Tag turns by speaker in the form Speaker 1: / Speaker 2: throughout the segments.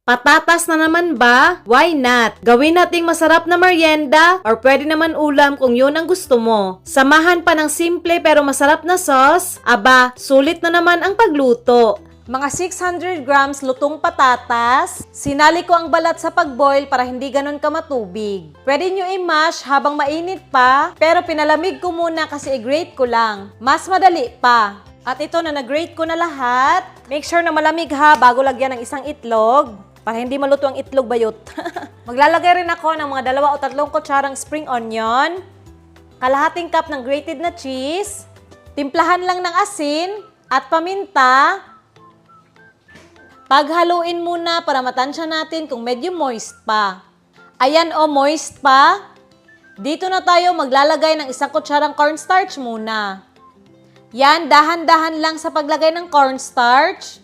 Speaker 1: Patatas na naman ba? Why not? Gawin nating masarap na merienda or pwede naman ulam kung yun ang gusto mo. Samahan pa ng simple pero masarap na sauce. Aba, sulit na naman ang pagluto. Mga 600 grams lutong patatas. Sinali ko ang balat sa pagboil para hindi ganun ka matubig. Pwede nyo i-mash habang mainit pa, pero pinalamig ko muna kasi i-grate ko lang. Mas madali pa. At ito na nag-grate ko na lahat. Make sure na malamig ha bago lagyan ng isang itlog. Para hindi maluto ang itlog bayot. Maglalagay rin ako ng mga 2 o 3 kutsarang spring onion, kalahating cup ng grated na cheese, timplahan lang ng asin at paminta. Paghaluin muna para matansya natin kung medyo moist pa. Ayan o, moist pa. Dito na tayo maglalagay ng 1 kutsarang cornstarch muna. Yan, dahan-dahan lang sa paglagay ng cornstarch.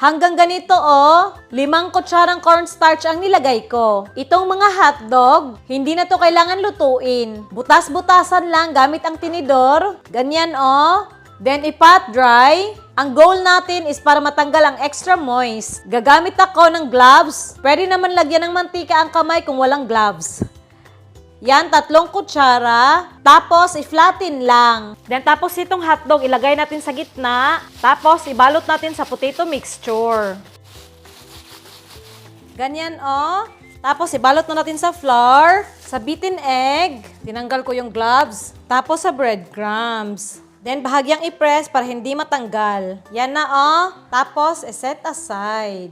Speaker 1: Hanggang ganito 5 kutsarang cornstarch ang nilagay ko. Itong mga hotdog, hindi na to kailangan lutuin. Butas-butasan lang gamit ang tinidor. Ganyan Then i-pat dry. Ang goal natin is para matanggal ang extra moist. Gagamit ako ng gloves. Pwede naman lagyan ng mantika ang kamay kung walang gloves. Yan, 3 kutsara. Tapos, i-flatten lang. Then, tapos itong hotdog, ilagay natin sa gitna. Tapos, ibalot natin sa potato mixture. Ganyan, Tapos, ibalot na natin sa flour, sa beaten egg. Tinanggal ko yung gloves. Tapos, sa breadcrumbs. Then, bahagyang i-press para hindi matanggal. Yan na, Tapos, set aside.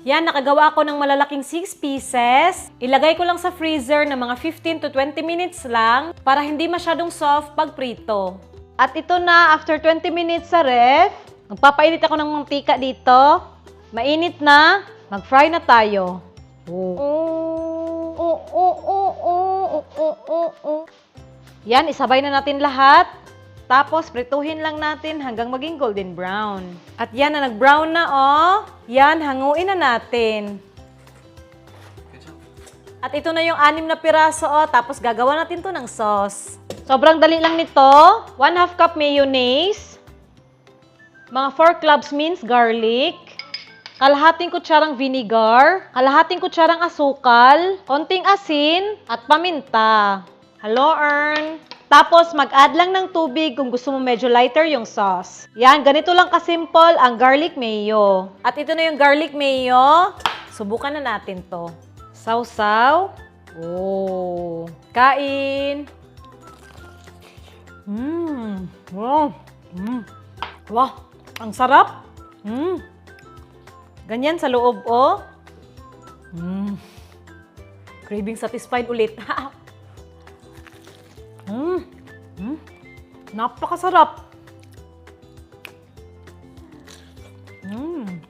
Speaker 1: Yan, nakagawa ako ng malalaking 6 pieces. Ilagay ko lang sa freezer ng mga 15 to 20 minutes lang para hindi masyadong soft pag prito. At ito na, after 20 minutes sa ref, magpapainit ako ng mantika dito. Mainit na, mag-fry na tayo. Yan, isabay na natin lahat. Tapos, prituhin lang natin hanggang maging golden brown. At yan na, nag-brown na, Yan, hanguin na natin. At ito na yung 6 na piraso, Tapos, gagawa natin to ng sauce. Sobrang dali lang nito. 1/2 cup mayonnaise. Mga 4 cloves minced garlic. Kalahating kutsarang vinegar. Kalahating kutsarang asukal. Konting asin. At paminta. Hello, Ern. Tapos, mag-add lang ng tubig kung gusto mo medyo lighter yung sauce. Yan, ganito lang kasimple ang garlic mayo. At ito na yung garlic mayo. Subukan na natin to. Sausaw. Kain. Wow. Wow, ang sarap. Ganyan sa loob, Craving satisfied ulit. Napakasarap.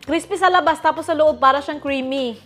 Speaker 1: Crispy sa labas, tapos sa loob para siyang creamy.